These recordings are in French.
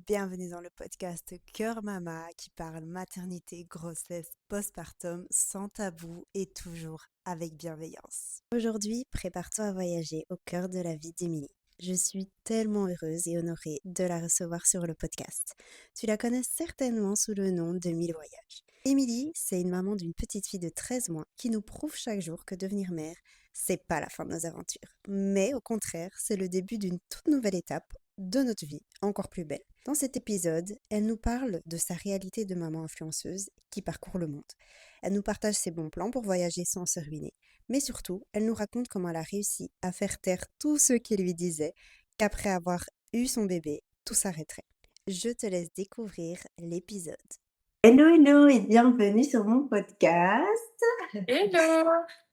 bienvenue dans le podcast Cœur Mama qui parle maternité, grossesse, postpartum sans tabou et toujours avec bienveillance. Aujourd'hui, prépare-toi à voyager au cœur de la vie d'Émilie. Je suis tellement heureuse et honorée de la recevoir sur le podcast. Tu la connais certainement sous le nom de Mille Voyages. Émilie, c'est une maman d'une petite fille de 13 mois qui nous prouve chaque jour que devenir mère, c'est pas la fin de nos aventures. Mais au contraire, c'est le début d'une toute nouvelle étape de notre vie, encore plus belle. Dans cet épisode, elle nous parle de sa réalité de maman influenceuse qui parcourt le monde. Elle nous partage ses bons plans pour voyager sans se ruiner. Mais surtout, elle nous raconte comment elle a réussi à faire taire tous ceux qui lui disaient qu'après avoir eu son bébé, tout s'arrêterait. Je te laisse découvrir l'épisode. Hello, hello et bienvenue sur mon podcast. Hello!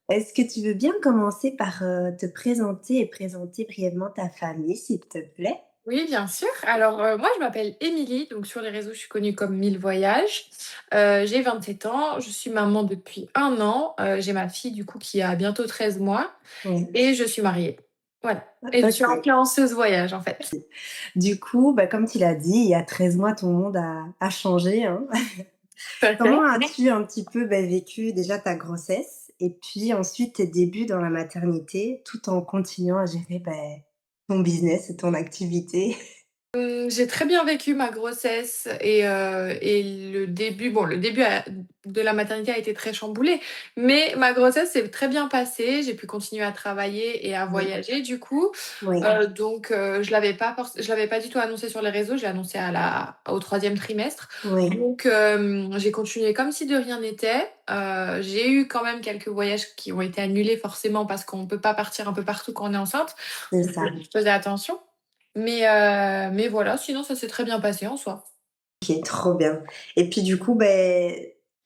Est-ce que tu veux bien commencer par te présenter et présenter brièvement ta famille, s'il te plaît? Oui, bien sûr. Alors, moi, je m'appelle Émilie, donc sur les réseaux, je suis connue comme Mille Voyages. J'ai 27 ans, je suis maman depuis 1 an, j'ai ma fille, du coup, qui a bientôt 13 mois Oui. et je suis mariée. Voilà et je suis Ok. influenceuse voyage, en fait. Du coup, comme tu l'as dit, il y a 13 mois, ton monde a changé, hein. Tout à Comment fait. as-tu un petit peu vécu déjà ta grossesse et puis ensuite tes débuts dans la maternité, tout en continuant à gérer ton business et ton activité? J'ai très bien vécu ma grossesse et le début de la maternité a été très chamboulé, mais ma grossesse s'est très bien passée. J'ai pu continuer à travailler et à Oui, voyager du coup. oui, Je l'avais pas du tout annoncé sur les réseaux, je l'ai annoncé au 3e trimestre. oui, Donc j'ai continué comme si de rien n'était. J'ai eu quand même quelques voyages qui ont été annulés forcément parce qu'on peut pas partir un peu partout quand on est enceinte. c'est Je ça. faisais attention. Mais voilà, sinon ça s'est très bien passé en soi. OK, trop bien. Et puis du coup,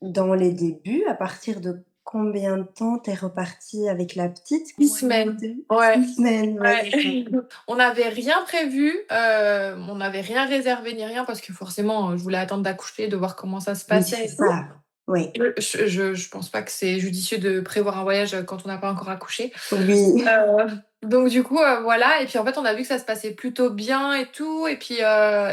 dans les débuts, à partir de combien de temps tu es repartie avec la petite? 6 semaines. Moyenne de Ouais, 6 semaines, ouais, c'est ça. ouais. On n'avait rien prévu, on n'avait rien réservé ni rien parce que forcément, je voulais attendre d'accoucher, de voir comment ça se Oui, passait c'est et tout. ça. Oui, Je pense pas que c'est judicieux de prévoir un voyage, quand on n'a pas encore accouché. oui, Donc du coup, voilà et puis en fait, on a vu que ça se passait plutôt bien et tout et puis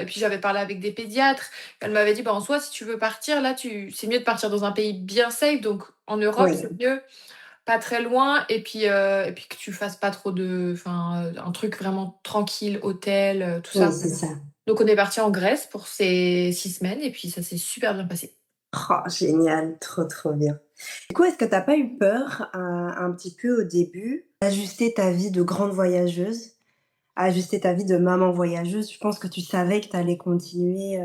j'avais parlé avec des pédiatres. Elle m'avait dit: «Bah, en soi, si tu veux partir, là, tu c'est mieux de partir dans un pays bien safe, donc en Europe, oui, c'est mieux, pas très loin et puis que tu fasses pas trop un truc vraiment tranquille, hôtel, tout oui, ça». c'est ça. Donc on est parti en Grèce pour ces 6 semaines et puis ça s'est super bien passé. Oh, génial, trop, trop bien. Du coup, est-ce que tu as pas eu peur, un petit peu au début, d'ajuster ta vie de grande voyageuse, à ajuster ta vie de maman voyageuse? Je pense que tu savais que tu allais continuer,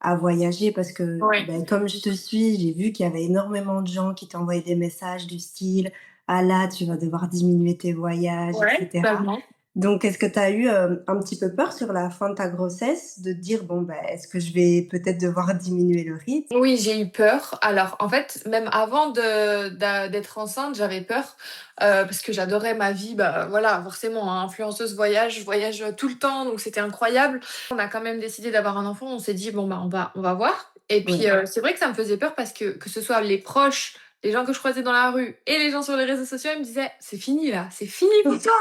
à voyager parce que, Ouais. comme je te suis, j'ai vu qu'il y avait énormément de gens qui t'envoyaient des messages du style: «Ah là, tu vas devoir diminuer tes voyages» et Ouais, cetera. totalement. Donc est-ce que tu as eu, un petit peu peur sur la fin de ta grossesse de te dire: «Bon, est-ce que je vais peut-être devoir diminuer le rythme?» Oui, j'ai eu peur. Alors, en fait, même avant d'être enceinte, j'avais peur, parce que j'adorais ma vie, bah, voilà, forcément, hein, influenceuse voyage, je voyage, tout le temps, donc c'était incroyable. On a quand même décidé d'avoir un enfant, on s'est dit: «Bon, bah, on va voir» et puis, Oui. c'est vrai que ça me faisait peur parce que ce soit les proches, les gens que je croisais dans la rue et les gens sur les réseaux sociaux, ils me disaient: «C'est fini là, c'est fini pour toi»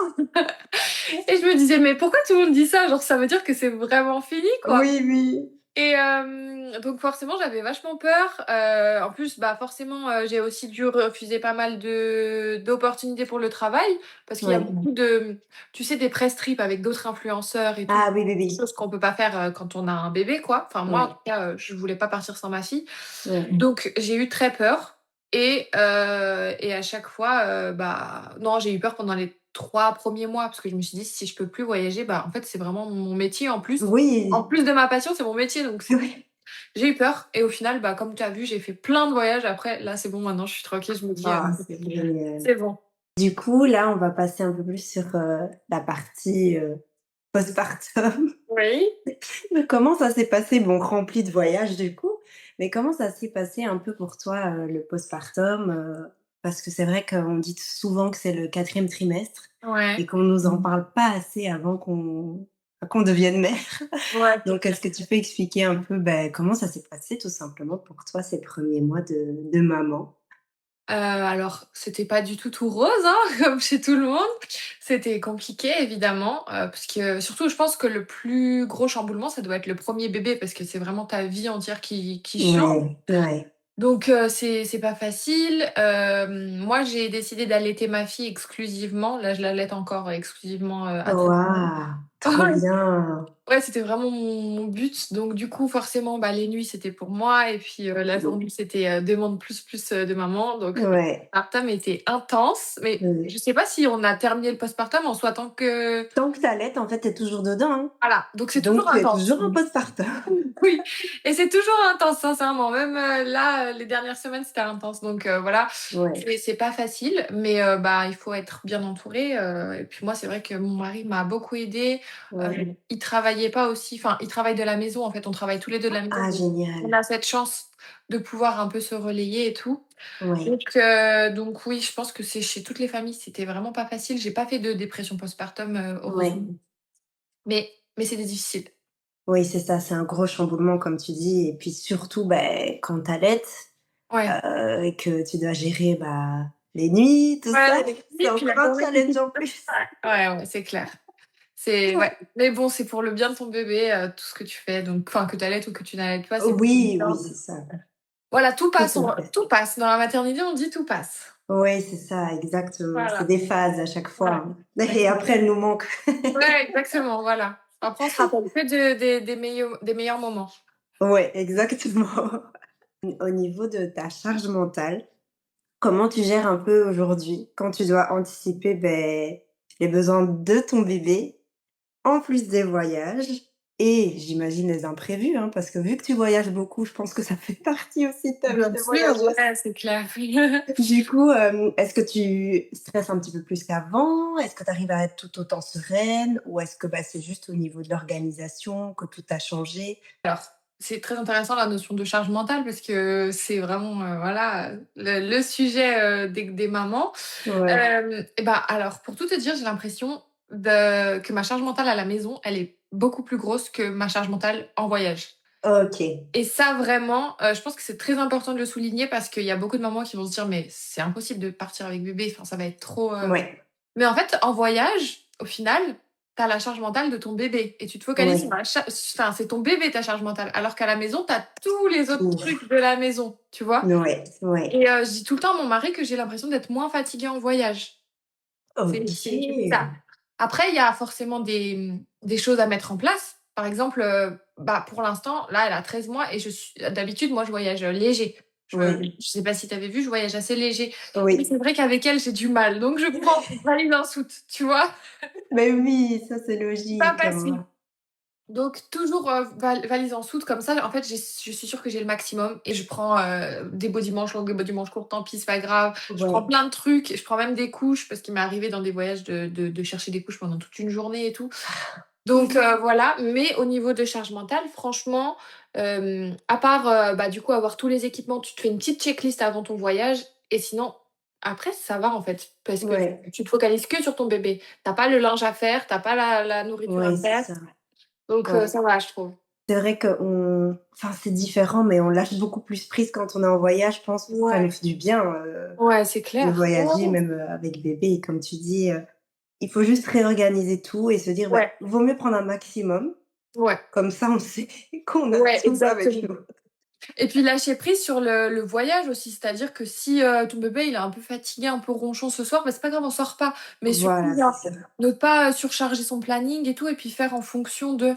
et je me disais: «Mais pourquoi tout le monde dit ça? Genre, ça veut dire que c'est vraiment fini, quoi». Oui, oui. Et donc forcément, j'avais vachement peur. En plus, bah, forcément, j'ai aussi dû refuser pas mal de d'opportunités pour le travail parce qu'il y a Oui. beaucoup de tu sais, des press trips avec d'autres influenceurs et tout, Ah oui, oui, oui. chose qu'on peut pas faire, quand on a un bébé, quoi. Enfin, moi, en Oui, tout cas, je voulais pas partir sans ma fille. oui. Donc j'ai eu très peur et à chaque fois, bah, non, j'ai eu peur pendant les 3 premiers mois parce que je me suis dit: «Si je peux plus voyager, bah, en fait, c'est vraiment mon métier en plus. En Oui, plus de ma passion, c'est mon métier donc oui. j'ai eu peur et au final, bah, comme tu as vu, j'ai fait plein de voyages. Après, là, c'est bon, maintenant, je suis tranquille. Je me dis, Ah, c'est génial. «C'est bon». Du coup, là, on va passer un peu plus sur, la partie, postpartum. Oui. Comment ça s'est passé? Bon, rempli de voyages du coup, mais comment ça s'est passé un peu pour toi, le postpartum, parce que c'est vrai qu'on dit souvent que c'est le 4e trimestre et Ouais. qu'on nous en parle pas assez avant qu'on devienne mère. Ouais, c'est Donc clair. est-ce que tu peux expliquer un peu, comment ça s'est passé tout simplement pour toi ces premiers mois de maman? Alors c'était pas du tout rose, hein, comme chez tout le monde. C'était compliqué évidemment, parce que surtout je pense que le plus gros chamboulement, ça doit être le premier bébé parce que c'est vraiment ta vie entière qui change. Ouais, ouais. Donc c'est pas facile. Moi, j'ai décidé d'allaiter ma fille exclusivement. Là, je l'allaite encore exclusivement, à travers. Waouh! Trop bien. Ouais, c'était vraiment mon but. Donc du coup, forcément, bah, les nuits, c'était pour moi et puis, la journée, c'était, demande plus, de maman. Donc le Ouais. postpartum était intense, mais Mmh. je sais pas si on a terminé le postpartum en soi tant que Tant que tu allaites, en fait, tu es toujours dedans, hein. voilà, donc c'est Donc toujours tu es intense. toujours en postpartum. Oui et c'est toujours intense sincèrement, même, là, les dernières semaines, c'était intense donc voilà, Ouais, c'est pas facile mais bah, il faut être bien entouré, et puis moi, c'est vrai que mon mari m'a beaucoup aidée, ouais. il travaillait pas aussi enfin, il travaille de la maison, en fait, on travaille tous les 2 de la maison, Ah donc on génial. a cette chance de pouvoir un peu se relayer et tout Ouais, donc oui, je pense que c'est chez toutes les familles, c'était vraiment pas facile. J'ai pas fait de dépression postpartum, ouais. heureusement, mais c'était difficile. Oui, c'est ça, c'est un gros chamboulement comme tu dis et puis surtout, beh, quand tu allaites, Ouais. et que tu dois gérer, bah, les nuits, tout Ouais, ça, c'est et puis la encore un journée qui challenge en plus. ouais, c'est clair. C'est ouais, mais bon, c'est pour le bien de ton bébé, tout ce que tu fais donc enfin, que tu allaites ou que tu n'allaites pas, c'est pour le Oui, oui, bien. c'est ça, Voilà, tout à fait. tout passe. Dans la maternité, on dit: «Tout passe». Oui, c'est ça, exactement. C'est Voilà, des phases à chaque fois, ouais. hein et après, elle nous manque. Ouais, exactement, voilà. Après, on se rappelle que des meilleurs moments. Ouais, exactement. Au niveau de ta charge mentale, comment tu gères un peu aujourd'hui quand tu dois anticiper, beh, les besoins de ton bébé, en plus des voyages et j'imagine les imprévus, hein, parce que vu que tu voyages beaucoup, je pense que ça fait partie aussi de ta vie Bien de sûr, voyager. ouais, c'est clair. Du coup, est-ce que tu stresses un petit peu plus qu'avant? Est-ce que tu arrives à être tout autant sereine? Ou est-ce que, bah, c'est juste au niveau de l'organisation que tout a changé? Alors, c'est très intéressant la notion de charge mentale parce que c'est vraiment, voilà, le sujet, des mamans. Ouais, Et bah, alors pour tout te dire, j'ai l'impression que ma charge mentale à la maison, elle est beaucoup plus grosse que ma charge mentale en voyage. OK. Et ça vraiment, je pense que c'est très important de le souligner parce qu'il y a beaucoup de mamans qui vont se dire: «Mais c'est impossible de partir avec bébé, enfin ça va être trop, Ouais, mais en fait, en voyage, au final, tu as la charge mentale de ton bébé et tu te focalises sur ouais, la cha enfin, c'est ton bébé ta charge mentale, alors qu'à la maison, tu as tous les autres tout. trucs de la maison, tu vois? Ouais, ouais. Et je dis tout le temps à mon mari que j'ai l'impression d'être moins fatiguée en voyage. C'est je dis ça. OK. Après, il y a forcément des choses à mettre en place. Par exemple, bah, pour l'instant, là, elle a 13 mois et je suis d'habitude, moi, je voyage, léger. Oui, Je sais pas si tu avais vu, je voyage assez léger. Mais oui. c'est vrai qu'avec elle, j'ai du mal, donc je prends une valise en soute, tu vois? Mais oui, ça c'est Pas logique, facile. hein. Donc toujours, valise en soute comme ça, en fait, je suis sûre que j'ai le maximum et je prends, des beaux dimanches longs, des beaux dimanches courts, tant pis, c'est pas grave. Je prends Ouais, plein de trucs, je prends même des couches parce qu'il m'est arrivé dans des voyages de chercher des couches pendant toute une journée et tout. Donc voilà, mais au niveau de charge mentale, franchement, à part, bah, du coup, avoir tous les équipements, tu te fais une petite checklist avant ton voyage et sinon, après, ça va, en fait, parce que ouais, tu te focalises que sur ton bébé. Tu as pas le linge à faire, tu as pas la nourriture à ouais, c'est faire, ça. donc Ouais. ça va, je trouve. C'est vrai qu'on enfin, c'est différent, mais on lâche beaucoup plus prise quand on est en voyage, je pense. Ça nous Ouais, fait du bien, ouais, c'est de clair. Ouais, voyager, ouais, même, avec bébé et comme tu dis, il faut juste réorganiser tout et se dire: «Bah, ouais, vaut mieux prendre un maximum, ouais, comme ça on sait qu'on a ouais, tout avec exactement. nous». Et puis lâcher prise sur le voyage aussi, c'est-à-dire que si, ton bébé il est un peu fatigué, un peu ronchon ce soir, bah, c'est pas grave, on sort pas. Mais surtout, Voilà, c'est genre, ça. ne pas, surcharger son planning et tout et puis faire en fonction de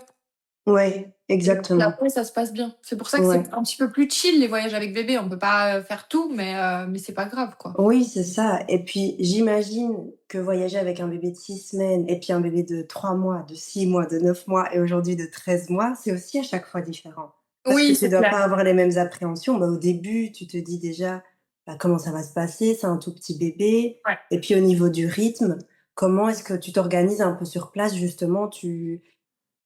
Ouais, et puis exactement. après ça se passe bien. C'est pour ça que c'est Ouais. un petit peu plus chill les voyages avec bébé. On peut pas, faire tout, mais c'est pas grave, quoi. Oui, c'est ça et puis j'imagine que voyager avec un bébé de 6 semaines et puis un bébé de 3 mois, de 6 mois, de 9 mois et aujourd'hui de 13 mois, c'est aussi à chaque fois différent. Parce que Oui, tu c'est dois clair. pas avoir les mêmes appréhensions. Bah, au début, tu te dis déjà, bah, comment ça va se passer? C'est un tout petit bébé Ouais. et puis au niveau du rythme, comment est-ce que tu t'organises un peu sur place justement?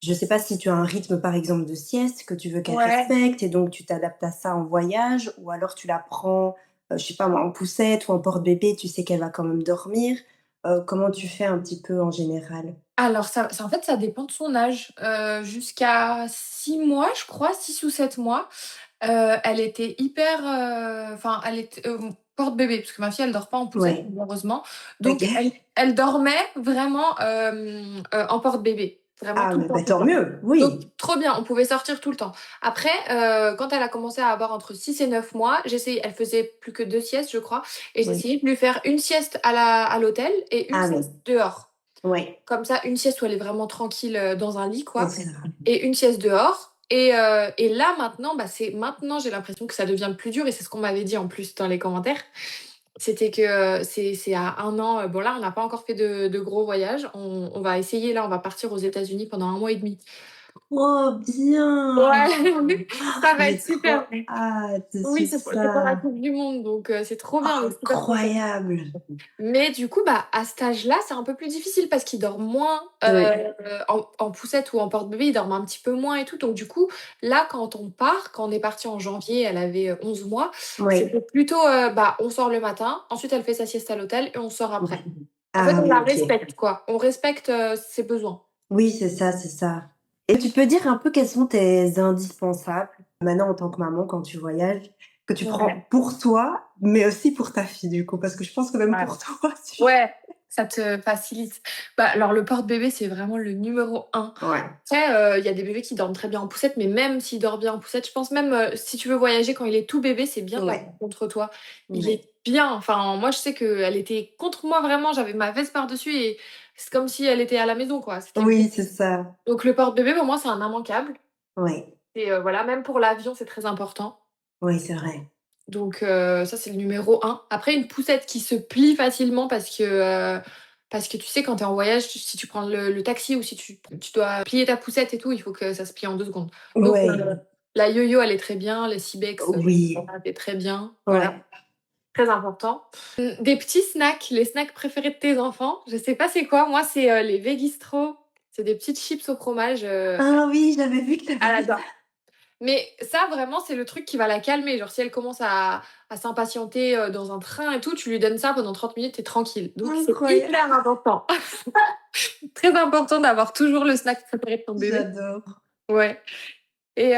Je sais pas si tu as un rythme, par exemple, de sieste que tu veux qu'elle Ouais. respecte et donc tu t'adaptes à ça en voyage ou alors tu la prends, je sais pas moi, en poussette ou en porte-bébé, tu sais qu'elle va quand même dormir. Comment tu fais un petit peu en général? Alors ça en fait, ça dépend de son âge, jusqu'à 6 mois, je crois, 6 ou 7 mois. Elle était hyper, enfin, elle était, porte-bébé, parce que ma fille, elle dort pas en poussette, Ouais. malheureusement. Donc OK. elle dormait vraiment, en porte-bébé, vraiment Ah, tout le mais temps, bah, tout le tant temps. mieux, Donc oui. trop bien, on pouvait sortir tout le temps. Après, quand elle a commencé à avoir entre 6 et 9 mois, j'essayais elle faisait plus que 2 siestes, je crois, et Oui. j'essayais de lui faire une sieste à l'hôtel et une Ah sieste oui. dehors. Ouais. Comme ça, une sieste où elle est vraiment tranquille, dans un lit, C'est quoi, très grave. et une sieste dehors. Et là, maintenant, bah, c'est maintenant, j'ai l'impression que ça devient plus dur et c'est ce qu'on m'avait dit en plus dans les commentaires. C'était que, c'est à 1 an, bon là, on n'a pas encore fait de gros voyages. On va essayer là, on va partir aux États-Unis pendant 1 mois et demi. Trop bien! Ouais, ça va être J'ai trop super. hâte de Oui, suivre c'est pour la ça. coupe du monde, donc c'est trop bien, on est super contents. Incroyable! Mais du coup, bah, à cet âge-là, c'est un peu plus difficile parce qu'ils dorment moins, Oui, en poussette ou en porte-bébé, ils dorment un petit peu moins et tout. Donc du coup, là, quand on part, quand on est parti en janvier, elle avait, 11 mois, oui, c'était plutôt, bah, on sort le matin, ensuite elle fait sa sieste à l'hôtel et on sort oui. après. En fait, Ah on oui, la OK. respecte, quoi. On respecte, ses besoins. Oui, c'est ça, c'est ça. Et tu peux dire un peu quels sont tes indispensables, maintenant en tant que maman quand tu voyages, que tu Ouais. prends pour toi, mais aussi pour ta fille du coup? Parce que je pense que même Ouais. pour toi, tu Ouais, ça te facilite. Bah, alors le porte-bébé, c'est vraiment le numéro un. ouais, Après, il y a des bébés qui dorment très bien en poussette, mais même s'il dort bien en poussette, je pense même, si tu veux voyager quand il est tout bébé, c'est bien de ouais, l'avoir contre toi. Il ouais, est bien, enfin, moi, je sais qu'elle était contre moi vraiment, j'avais ma veste par-dessus et c'est comme si elle était à la maison, quoi, c'était bien. oui, c'est ça. Donc le porte-bébé, pour moi, c'est un immanquable Ouais, et voilà, même pour l'avion, c'est très important. oui, c'est vrai. Donc ça, c'est le numéro un. Après, une poussette qui se plie facilement parce que tu sais, quand tu es en voyage, si tu prends le taxi ou si tu dois plier ta poussette et tout, il faut que ça se plie en 2 secondes. Donc Ouais, la yo-yo, elle est très bien, les Cybex, oui, c'est très bien, voilà, ouais. très important. Des petits snacks, les snacks préférés de tes enfants, je sais pas c'est quoi, moi, c'est, les Vegistro. C'est des petites chips au fromage, Ah oui, j'avais vu que tu avais elle mis ça. adore. Mais ça, vraiment, c'est le truc qui va la calmer. Genre, si elle commence à s'impatienter, dans un train et tout, tu lui donnes ça pendant 30 minutes, tu es tranquille. Donc c'est Incroyable, hyper important. Très important d'avoir toujours le snack préféré de ton bébé. j'adore. Ouais. Et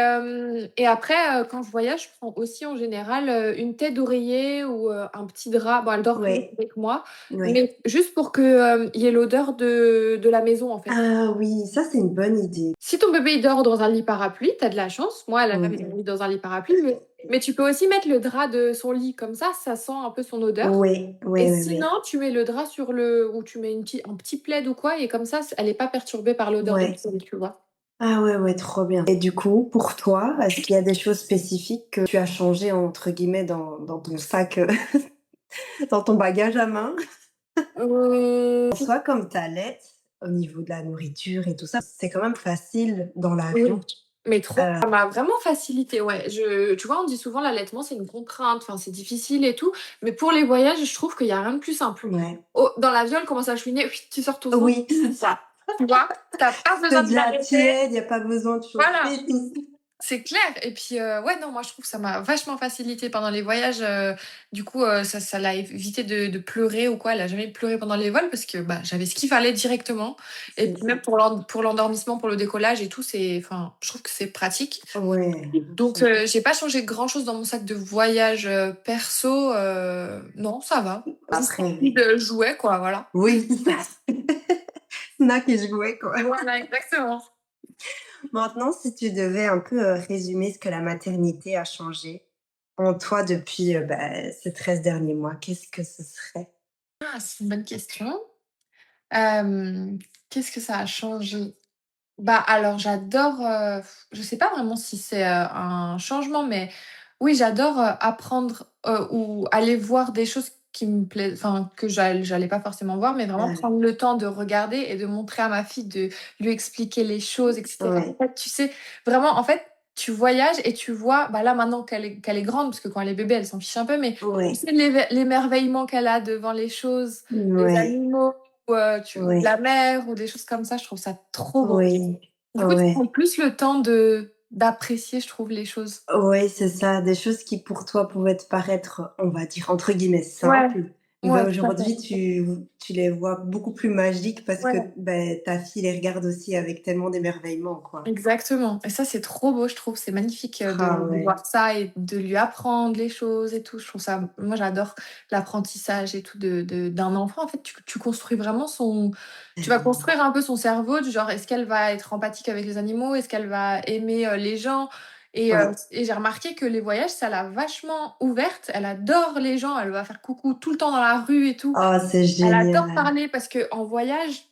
après, quand je voyage, je prends aussi en général, une tête d'oreiller ou, un petit drap. Bon, elle dort toujours Ouais, avec moi, ouais. mais juste pour que, il y ait l'odeur de la maison, en fait. Ah oui, ça c'est une bonne idée. Si ton bébé il dort dans un lit parapluie, tu as de la chance. Moi, elle a jamais Oui. dormi dans un lit parapluie, mais tu peux aussi mettre le drap de son lit comme ça sent un peu son odeur. Oui, Et oui, oui, sinon, oui. tu mets le drap sur le ou tu mets un petit plaid ou quoi et comme ça, elle est pas perturbée par l'odeur de Ouais. son lit, tu vois? Ah ouais, ouais, trop bien. Et du coup, pour toi, est-ce qu'il y a des choses spécifiques que tu as changées entre guillemets dans ton sac, dans ton bagage à main? Mmh, Soit comme tu allaites, au niveau de la nourriture et tout ça, c'est quand même facile dans oui, l'avion. mais trop. Heu, Ça m'a vraiment facilité, ouais. Tu vois, on dit souvent l'allaitement, c'est une contrainte, enfin, c'est difficile et tout, mais pour les voyages, je trouve qu'il y a rien de plus simple. ouais. Oh, dans l'avion, elle commence à chouiner, oui, tu sors ton sein, Oui, c'est ça. ça. Tu vois? Tu as pas C'est besoin de déjà l'arrêter. tiède, il y a pas besoin de Voilà. chauffer, tout ça. C'est clair et puis, ouais, non, moi, je trouve que ça m'a vachement facilité pendant les voyages, du coup, ça l'a évité de pleurer ou quoi. Elle a jamais pleuré pendant les vols parce que, bah, j'avais ce qu'il fallait directement et C'est puis ça. même pour l'endormissement, pour le décollage et tout, c'est enfin, je trouve que c'est pratique. Ouais, Donc, c'est j'ai pas changé grand chose dans mon sac de voyage, perso, non, ça va. Juste après rempli de jouets, quoi, voilà. oui, c'est ça. Snack et jouets, quoi. Voilà, exactement. Maintenant, si tu devais un peu, résumer ce que la maternité a changé en toi depuis, bah, ces 13 derniers mois, qu'est-ce que ce serait? Ah, c'est une bonne question. Hem, Qu'est-ce que ça a changé? Bah, alors j'adore, je sais pas vraiment si c'est, un changement, mais oui, j'adore, apprendre, ou aller voir des choses qui me plaisent enfin, que j'allais pas forcément voir, mais vraiment Ouais, prendre le temps de regarder et de montrer à ma fille, de lui expliquer les choses et cetera. En ouais, fait, tu sais, vraiment, en fait, tu voyages et tu vois, bah, là, maintenant qu'elle est grande, parce que quand elle est bébé, elle s'en fiche un peu, mais tu ouais, sais l'émerveillement qu'elle a devant les choses, les ouais, animaux ou, ou la ouais, mer ou des choses comme ça, je trouve ça trop beau. oui, Du coup, tu ouais, prends plus le temps d'apprécier, je trouve, les choses. ouais, c'est ça, des choses qui pour toi pouvaient te paraître, on va dire entre guillemets Ouais. «simples», bah, Ouais, tout à fait. aujourd'hui, tu les vois beaucoup plus magiques parce que, Ouais. beh, ta fille les regarde aussi avec tellement d'émerveillement, quoi. Exactement et ça, c'est trop beau, je trouve. C'est magnifique, Ah de ouais. voir ça et de lui apprendre les choses et tout. Je trouve ça moi, j'adore l'apprentissage et tout d'un enfant. En fait, tu construis vraiment son tu vas Tellement. construire un peu son cerveau du genre, est-ce qu'elle va être empathique avec les animaux? Est-ce qu'elle va aimer, les gens? Ouais. Et j'ai remarqué que les voyages, ça l'a vachement ouverte. Elle adore les gens, elle va faire coucou tout le temps dans la rue et tout. Oh, c'est Elle adore génial. parler parce qu'en voyage,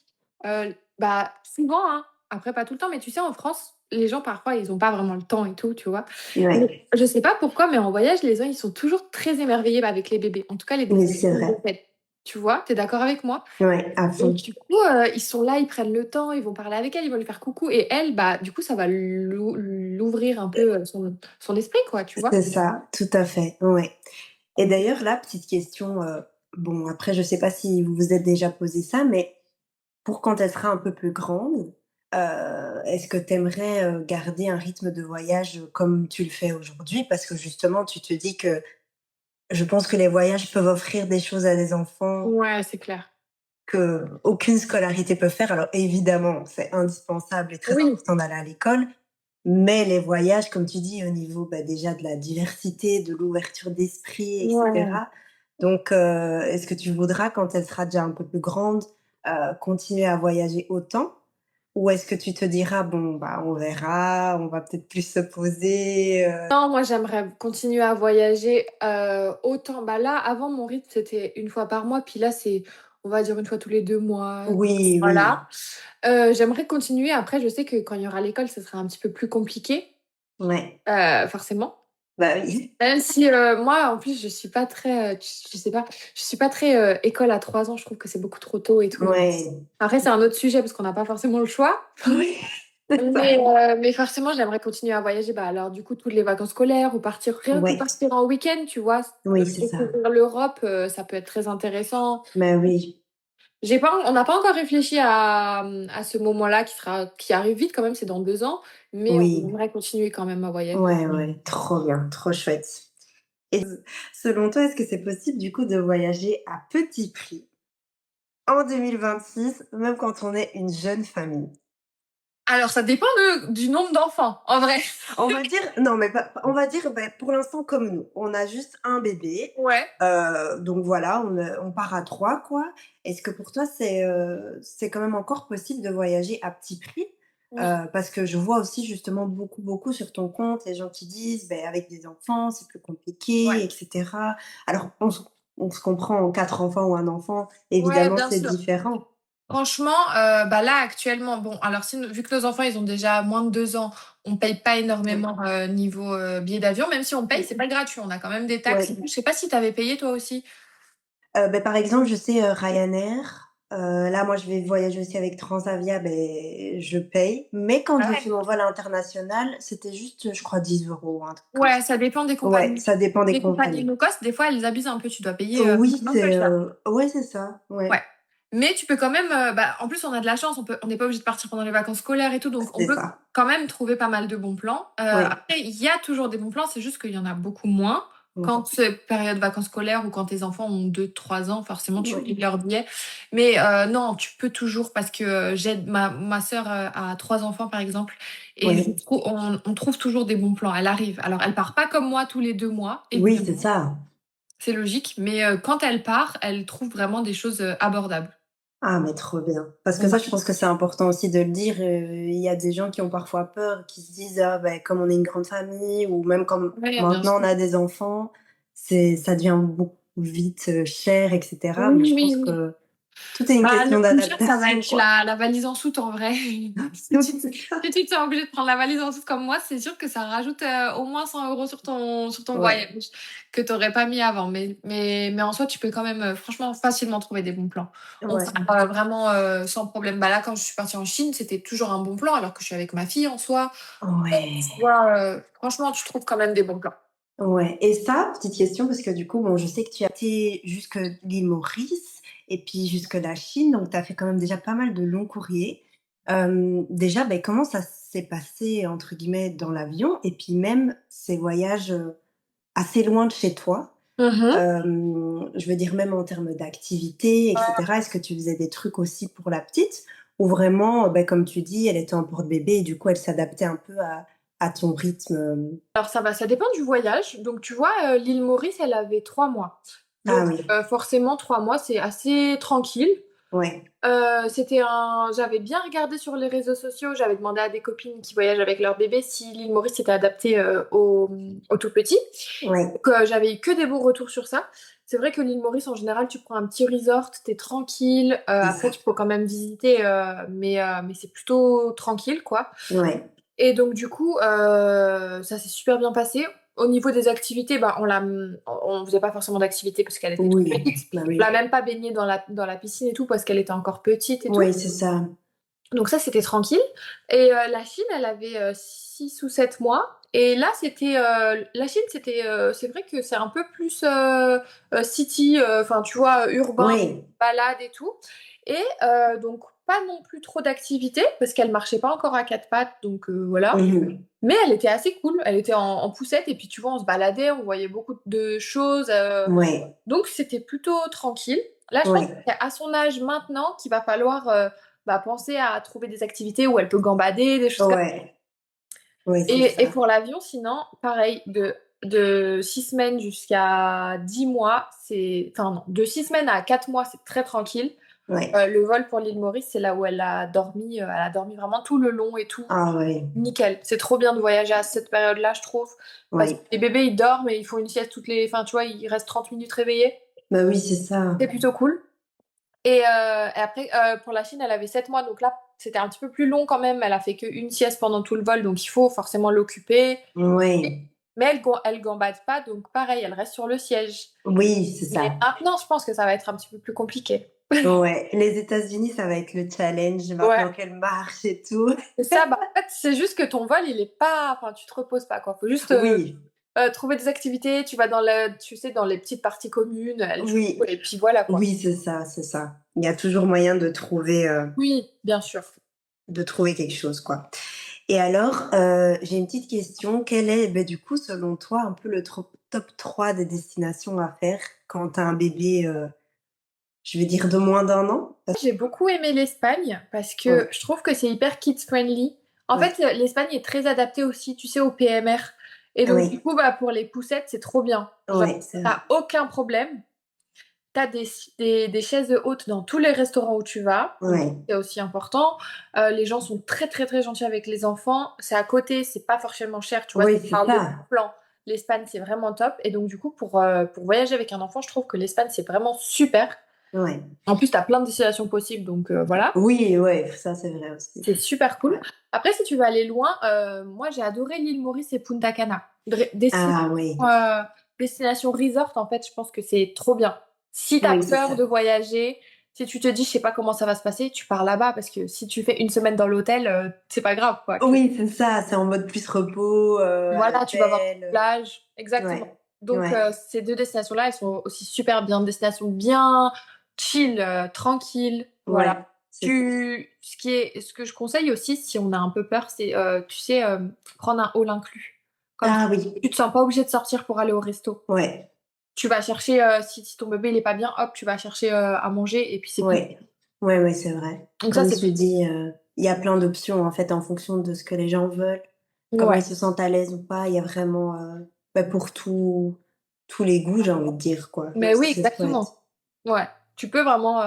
bah, souvent, hein, après pas tout le temps, mais tu sais, en France, les gens parfois, ils ont pas vraiment le temps et tout, tu vois? Mais Ouais. je sais pas pourquoi, mais en voyage, les gens, ils sont toujours très émerveillés, bah, avec les bébés. En tout cas, les Oui, bébés c'est vrai. tu vois? Tu es d'accord avec moi? Ouais, à Et fond. du coup, ils sont là, ils prennent le temps, ils vont parler avec elle, ils vont lui faire coucou et elle, bah, du coup, ça va l'ouvrir un peu, son esprit, quoi, tu vois? C'est ça, tout à fait, ouais. Et d'ailleurs, là, petite question, bon, après, je sais pas si vous vous êtes déjà posé ça, mais pour quand elle sera un peu plus grande, est-ce que tu aimerais, garder un rythme de voyage, comme tu le fais aujourd'hui? Parce que justement, tu te dis que je pense que les voyages peuvent offrir des choses à des enfants Ouais, c'est clair. qu'aucune scolarité peut faire. Alors évidemment, c'est indispensable et très Oui. important d'aller à l'école, mais les voyages, comme tu dis, au niveau, bah, déjà de la diversité, de l'ouverture d'esprit et Ouais. cetera. Donc est-ce que tu voudras, quand elle sera déjà un peu plus grande, continuer à voyager autant? Ou est-ce que tu te diras: «Bon, bah, on verra, on va peut-être plus se poser», Non, moi, j'aimerais continuer à voyager, autant bah, là, avant, mon rythme, c'était une fois par mois, puis là, c'est, on va dire, une fois tous les 2 mois, Oui, oui, voilà. J'aimerais continuer. Après, je sais que quand il y aura l'école, ce sera un petit peu plus compliqué, ouais, forcément. bah, oui. Même si, moi, en plus, je suis pas très, je sais pas, je suis pas très, école à 3 ans, je trouve que c'est beaucoup trop tôt et tout. Ouais, Après, c'est un autre sujet parce qu'on n'a pas forcément le choix. oui, c'est ça. Mais forcément, j'aimerais continuer à voyager. Bah, alors du coup, toutes les vacances scolaires ou partir rien que Ouais, partir en week-end, tu vois? oui, c'est ça. Découvrir l'Europe, ça peut être très intéressant. Bah, oui, On n'a pas encore réfléchi à ce moment-là qui arrive vite quand même, c'est dans 2 ans, mais on oui. aimerait continuer quand même à voyager. Ouais, ouais, trop bien, trop chouette. Et selon toi, est-ce que c'est possible du coup de voyager à petit prix en 2026, même quand on est une jeune famille? Alors ça dépend du nombre d'enfants, en vrai. On va dire non, mais pas on va dire, bah, pour l'instant comme nous, on a juste un bébé, Ouais. donc voilà, on part à 3 quoi. Est-ce que pour toi c'est quand même encore possible de voyager à petit prix? Oui. Parce que je vois aussi justement beaucoup, beaucoup sur ton compte, les gens qui disent: «Beh, avec des enfants, c'est plus Ouais. compliqué et cetera». Alors on se comprend, en 4 enfants ou un enfant, Ouais, évidemment, bien c'est sûr. différent. Franchement, bah, là, actuellement, bon, alors si vu que nos enfants, ils ont déjà moins de 2 ans, on paye pas Ouais. énormément, niveau, billets d'avion. Même si on paye, c'est pas gratuit, on a quand même des taxes et Ouais. tout. Je sais pas si tu avais payé toi aussi? Beh, par exemple, je sais, Ryanair, là, moi, je vais voyager aussi avec Transavia, beh, je paye, mais quand Ah j'ai ouais? fait mon vol international, c'était juste, je crois 10 € ou un truc comme Ouais, ça. ça dépend des Ouais, compagnies. ça dépend des Les compagnies compagnies. low cost, des fois, elles abusent un peu, tu dois payer, Oui, un peu c'est, cher. ouais, c'est ça, Ouais. ouais, Mais tu peux quand même, bah, en plus, on a de la chance, on n'est pas obligé de partir pendant les vacances scolaires et tout, donc on c'est peut ça. quand même trouver pas mal de bons plans. Ouais, Après, il y a toujours des bons plans, c'est juste qu'il y en a beaucoup moins. ouais, Quand c'est période vacances scolaires ou quand tes enfants ont 2 3 ans, forcément, tu ouais. payes leur billet. Mais non, tu peux toujours parce que, j'aide ma sœur, a 3 enfants, par exemple et je Oui, trou on trouve toujours des bons plans. Elle arrive. Alors elle part pas comme moi tous les 2 mois, oui, c'est évidemment, ça. c'est logique, mais quand elle part, elle trouve vraiment des choses, abordables. Ah, mais trop bien. Parce que ça, je Ouais. pense que c'est important aussi de le dire, il y a des gens qui ont parfois peur, qui se disent: «Ah, beh, comme on est une grande famille» ou même comme Ouais, bien maintenant on sûr. a des enfants, ça devient beaucoup vite, cher et cetera. Mais Oui, je oui, pense oui. que tout est une Bah, le question plus cher, ça va d'adaptation, être quoi. la valise en soute en vrai. Si Oui, tu c'est ça. si tu te sens obligé de prendre la valise en soute comme moi, c'est sûr que ça rajoute, au moins 100 € sur ton Ouais, voyage que tu aurais pas mis avant. Mais en soi, tu peux quand même, franchement facilement trouver des bons plans. On ouais, part, vraiment, sans problème. Bah, là, quand je suis partie en Chine, c'était toujours un bon plan alors que je suis avec ma fille en soi. ouais, Tu vois, franchement, tu trouves quand même des bons plans. ouais. Et ça, petite question, parce que du coup, bon, je sais que tu as été jusque l'île Maurice et puis jusque la Chine, donc tu as fait quand même déjà pas mal de longs courriers. Déjà, beh, comment ça s'est passé entre guillemets «dans l'avion» et puis même ces voyages, assez loin de chez toi? Mmh. Je veux dire même en termes d'activité et cetera. Est-ce que tu faisais des trucs aussi pour la petite? Ou vraiment, comme tu dis, elle était en porte-bébé et du coup elle s'adaptait un peu à ton rythme, Alors ça dépend du voyage. Donc tu vois, l'île Maurice, elle avait 3 mois. Donc Ah oui, forcément 3 mois, c'est assez tranquille. ouais, J'avais bien regardé sur les réseaux sociaux, j'avais demandé à des copines qui voyagent avec leur bébé si l'île Maurice était adaptée, aux tout petits. ouais, Donc j'avais eu que des bons retours sur ça. C'est vrai que l'île Maurice, en général, tu prends un petit resort, tu tranquille. c'est Après, ça. tu peux quand même visiter, mais c'est plutôt tranquille, quoi. Ouais, Et donc du coup, ça s'est super bien passé. Au niveau des activités, bah, on faisait pas forcément d'activités parce qu'elle était toute oui, petite. bah On oui. l'a même pas baignée dans la piscine et tout parce qu'elle était encore petite et tout. Oui, c'est ça. Donc ça, c'était tranquille. Et la Chine, elle avait 6 ou 7 mois. Et là, la Chine, c'est vrai que c'est un peu plus city, enfin, tu vois, urbain, Oui. balade et tout. Et donc, pas non plus trop d'activités, parce qu'elle marchait pas encore à quatre pattes, donc voilà. Mmh. Mais elle était assez cool. Elle était en poussette, et puis tu vois, on se baladait, on voyait beaucoup de choses. Ouais, Donc, c'était plutôt tranquille. Là, je pense que ouais, c'est à son âge maintenant qu'il va falloir penser à trouver des activités où elle peut gambader, des choses comme ça. ouais, ouais, c'est Et ça. pour l'avion, sinon, pareil, de 6 semaines jusqu'à 10 mois, enfin non, de 6 semaines à 4 mois, c'est très tranquille. Ouais. Le vol pour l'île Maurice, c'est là où elle a dormi vraiment tout le long et tout. Ah ouais, Nickel. C'est trop bien de voyager à cette période-là, je trouve. Parce que oui. les bébés, ils dorment et ils font une sieste enfin, tu vois, ils restent 30 minutes réveillés. Bah oui, c'est ça. C'est plutôt cool. Et après, pour la Chine, elle avait 7 mois, donc là, c'était un petit peu plus long quand même. Elle a fait qu'une sieste pendant tout le vol, donc il faut forcément l'occuper. Ouais, Mais elle gambade pas, donc pareil, elle reste sur le siège. oui, c'est Mais ça. maintenant, je pense que ça va être un petit peu plus compliqué. Ouais, les États-Unis, ça va être le challenge Ouais. maintenant qu'elle marche et tout. Et ça, bah, en fait, c'est juste que ton vol, il est pas, enfin, tu te reposes pas, quoi. Faut juste Oui, trouver des activités. Tu vas tu sais, dans les petites parties communes, elle joue, oui, et puis voilà, quoi. oui, c'est ça, c'est ça. Il y a toujours moyen Oui, bien sûr. de trouver quelque chose, quoi. Et alors, j'ai une petite question. Quel est, du coup, selon toi, un peu le top 3 des destinations à faire quand tu as un bébé, je vais dire de moins d'un an? J'ai beaucoup aimé l'Espagne parce que Ouais, je trouve que c'est hyper kids friendly. En fait, ouais, l'Espagne est très adaptée aussi, tu sais, au PMR. Et donc, du oui, coup, bah, pour les poussettes, c'est trop bien. Genre, ouais, c'est vrai. t'as aucun problème. T'as des chaises hautes dans tous les restaurants où tu vas. Donc, Ouais, c'est aussi important. Les gens sont très, très, très gentils avec les enfants. C'est à côté, c'est pas forcément cher. Tu vois, si oui, tu c'est parles de ça. plan, l'Espagne, c'est vraiment top. Et donc, du coup, pour voyager avec un enfant, je trouve que l'Espagne, c'est vraiment super. Ouais. En plus, tu as plein de destinations possibles, donc voilà, Oui, ouais, ça, c'est vrai aussi. c'est super cool. Ouais. Après, si tu veux aller loin, moi j'ai adoré l'île Maurice et Punta Cana. Ah oui, Euh, destination resort, en fait, je pense que c'est trop bien. Si tu as oui, c'est peur ça. de voyager, si tu te dis je sais pas comment ça va se passer, tu pars là-bas parce que si tu fais une semaine dans l'hôtel, c'est pas grave quoi. Oui, c'est ça, c'est en mode plus repos, à Voilà, tu vas voir l'hôtel, la plage, exactement. ouais, Donc ouais, ces deux destinations-là, elles sont aussi super bien, destinations bien chill, tranquilles, voilà. ouais, c'est ça. Ce que je conseille aussi, si on a un peu peur, c'est, tu sais, prendre un all inclus. Comme ça, Ah oui, tu te sens pas obligé de sortir pour aller au resto. ouais, Tu vas chercher, si ton bébé il est pas bien, hop, tu vas chercher à manger et puis c'est tout. ouais, ouais, ouais, c'est vrai. Donc ça, Comme c'est tu dis, il y a plein d'options, en fait, en fonction de ce que les gens veulent, comment ouais, ils se sentent à l'aise ou pas. Il y a vraiment, pour tous les goûts, j'ai envie de dire, quoi. mais Donc ça, oui, c'est chouette. exactement. Ouais, tu peux vraiment,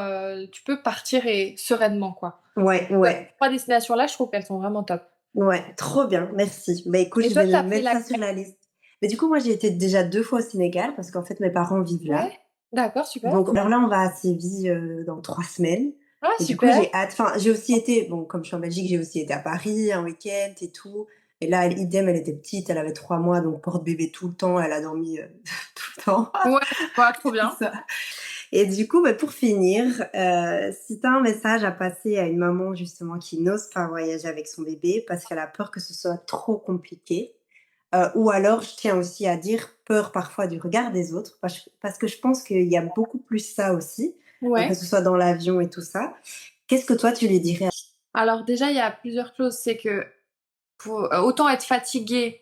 tu peux partir et sereinement, quoi. Ouais, ouais. 3 destinations-là, je trouve qu'elles sont vraiment top. Ouais, trop bien, merci. Bah, écoute, Et je toi, vais tu me as fait mettre la ça sur la liste. Mais du coup, moi, j'ai été déjà 2 fois au Sénégal parce qu'en fait, mes parents vivent là. ouais, d'accord, super. Donc alors là, on va à Séville, dans 3 semaines Ah et du coup, super. j'ai hâte. Enfin, j'ai aussi été bon, comme je suis en Belgique, j'ai aussi été à Paris un week-end et tout et là, idem, elle était petite, elle avait 3 mois, donc porte-bébé tout le temps, elle a dormi, tout le temps. Ouais, bah, trop C'est bien. ça. Et du coup, pour finir, si tu as un message à passer à une maman justement qui n'ose pas voyager avec son bébé parce qu'elle a peur que ce soit trop compliqué, ou alors je tiens aussi à dire peur parfois du regard des autres parce que je pense qu'il y a beaucoup plus ça aussi, que Ouais. ce soit dans l'avion et tout ça. Qu'est-ce que toi tu lui dirais? Alors déjà, il y a plusieurs choses. C'est que autant être fatigué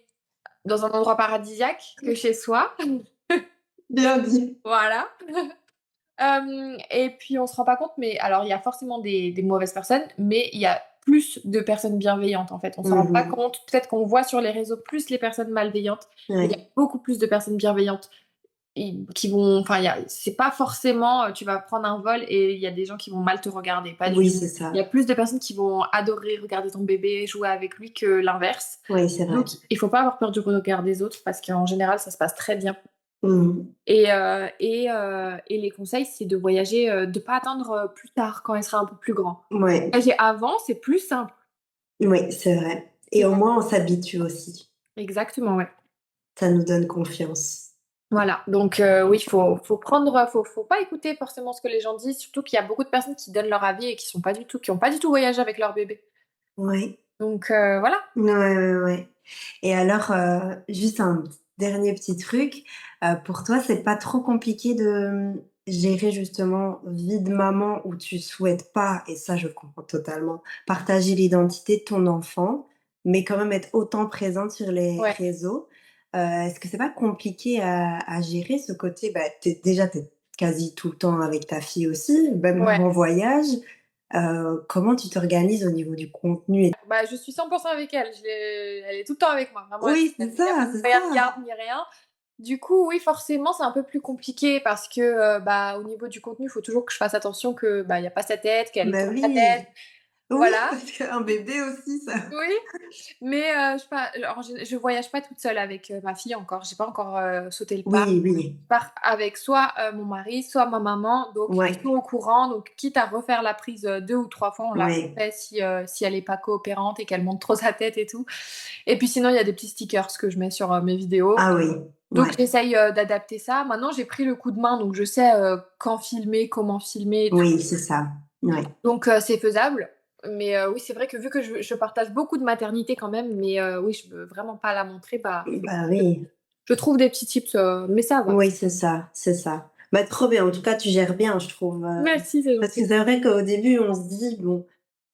dans un endroit paradisiaque que chez soi. Bien dit. Voilà. Et puis on se rend pas compte, mais alors il y a forcément des mauvaises personnes, mais il y a plus de personnes bienveillantes, en fait. On s'en rend pas Mmh. compte. Peut-être qu'on voit sur les réseaux plus les personnes malveillantes, mais il y a Ouais. beaucoup plus de personnes bienveillantes et qui vont enfin, il y a c'est pas forcément, tu vas prendre un vol et il y a des gens qui vont mal te regarder, pas du Oui, tout. c'est Il y a ça. plus de personnes qui vont adorer regarder ton bébé, jouer avec lui que l'inverse. Oui, c'est vrai. Donc il faut pas avoir peur du regard des autres parce qu'en général, ça se passe très bien. Mmh. Et les conseils, c'est de voyager, de pas attendre, plus tard, quand il sera un peu plus grand. Ouais, Voyager avant, c'est plus simple. oui, c'est vrai et C'est au pas moins on s'habitue aussi. exactement, ouais. Ça nous donne confiance. Voilà, donc oui, faut pas écouter forcément ce que les gens disent, surtout qu'il y a beaucoup de personnes qui donnent leur avis et qui ont pas du tout voyagé avec leur bébé. Ouais. Donc voilà. Ouais, ouais, ouais et alors, juste un dernier petit truc, pour toi, c'est pas trop compliqué de, gérer justement vie de maman où tu souhaites pas, et ça je comprends totalement, partager l'identité de ton enfant, mais quand même être autant présente sur les Ouais, réseaux? Est-ce que c'est pas compliqué à gérer ce côté? Bah, tu quasi tout le temps avec ta fille aussi, même ouais. en voyage. Comment tu t'organises au niveau du contenu et Bah, je suis 100 avec elle. Elle est tout le temps avec moi. Vraiment, oui, il y a pas de c'est moyen de ça! garde ni rien. Du coup, oui, forcément, c'est un peu plus compliqué parce que, bah, au niveau du contenu, il faut toujours que je fasse attention que, bah, il y a pas sa tête, qu'elle Bah tourne la tête. oui, oui, Voilà. parce qu'un bébé aussi ça Oui, mais je voyage pas toute seule avec, ma fille encore. J'ai pas encore, sauté le pas. oui, oui, Je pars avec soit, mon mari, soit ma maman, donc ils sont ouais, au courant. Donc quitte à refaire la prise, 2 ou 3 fois, on l'a ouais. fait si elle est pas coopérante et qu'elle monte trop sa tête et tout. Et puis sinon, il y a des petits stickers que je mets sur, mes vidéos. Ah oui, Donc ouais, j'essaye, d'adapter ça. Maintenant, j'ai pris le coup de main, donc je sais, quand filmer, comment filmer et tout. oui, c'est ça, ouais. Donc c'est faisable. Mais oui, c'est vrai que vu que je partage beaucoup de maternité quand même, mais oui, je veux vraiment pas la montrer, bah, Bah oui, je trouve des petits tips, mais ça va. oui, c'est ça, c'est ça. Bah trop bien, en tout cas tu gères bien je trouve, Merci, c'est parce que gentil. c'est vrai qu'au début on se dit: «Bon,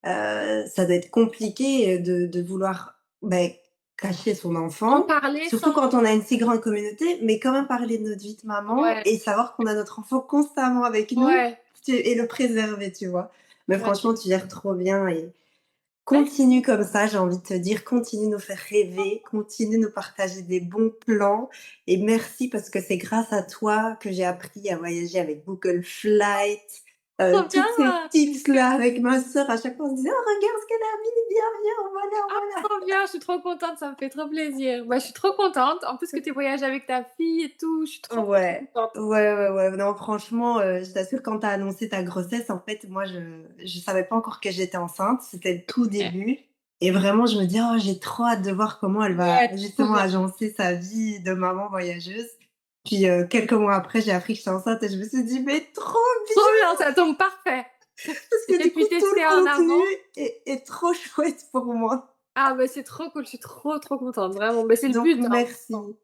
ça doit être compliqué, de vouloir, beh, cacher son En enfant», parler surtout sans quand on a une si grande communauté, mais quand même parler de notre vie de maman ouais, et savoir qu'on a notre enfant constamment avec nous, ouais, et le préserver, tu vois? Mais ouais. franchement, tu gères trop bien et Merci. continue comme ça, j'ai envie de te dire, continue de nous faire rêver, continue de nous partager des bons plans et merci parce que c'est grâce à toi que j'ai appris à voyager avec Google Flight, Trop bien! toutes ces tips-là avec ma sœur. À chaque fois, on se disait: «Oh regarde ce qu'elle a mis, viens, viens, voilà, Ah, voilà». trop bien, je suis trop contente, ça me fait trop plaisir. Bah, je suis trop contente. En plus que tu voyagé avec ta fille et tout, je suis trop, trop, trop Ouais, contente. ouais, ouais, ouais. Non, franchement, je t'assure, quand tu as annoncé ta grossesse, en fait, moi, je savais pas encore que j'étais enceinte. C'était le tout Ouais. début et vraiment, je me dis: «Oh, j'ai trop hâte de voir comment elle va Ouais, trop justement bien. agencer sa vie de maman voyageuse». Puis, quelques mois après, j'ai appris que j'étais enceinte et je me suis dit: «Mais trop Trop bien!» bien, ça tombe parfait. parce que J'ai du coup, pu tout le tester en contenu avant. est trop chouette pour moi. Ah, bah, c'est trop cool, je suis trop, trop contente, vraiment. Mais c'est le Donc but, hein. merci. Trop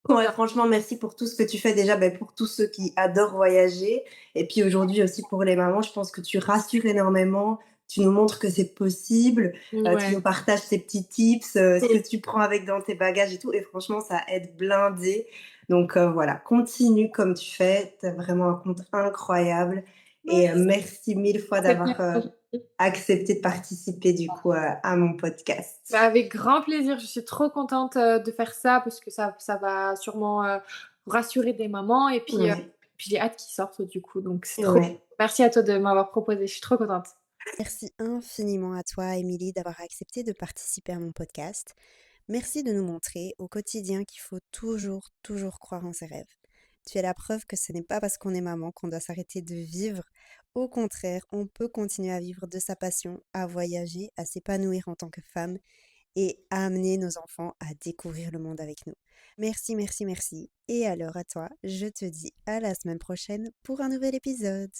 Ouais, bien. franchement, merci pour tout ce que tu fais déjà, pour tous ceux qui adorent voyager et puis aujourd'hui aussi pour les mamans, je pense que tu rassures énormément. Tu nous montres que c'est possible, tu nous Ouais. partages tes petits tips, ce que Cool. tu prends avec dans tes bagages et tout et franchement, ça aide blindé. Donc voilà, continue comme tu fais, tu as vraiment un compte incroyable et Merci, merci 1000 fois c'est bien, d'avoir, trop gentil. accepté de participer du coup, à mon Bah, podcast. avec grand plaisir, je suis trop contente, de faire ça parce que ça va sûrement, rassurer des mamans et Ouais, puis j'ai hâte qu'ils sortent du coup, donc c'est trop ouais. merci à toi de m'avoir proposé, je suis trop contente. Merci infiniment à toi, Émilie, d'avoir accepté de participer à mon podcast. Merci de nous montrer au quotidien qu'il faut toujours, toujours croire en ses rêves. Tu es la preuve que ce n'est pas parce qu'on est maman qu'on doit s'arrêter de vivre. Au contraire, on peut continuer à vivre de sa passion, à voyager, à s'épanouir en tant que femme et à amener nos enfants à découvrir le monde avec nous. Merci, merci, merci. Et alors à toi, je te dis à la semaine prochaine pour un nouvel épisode.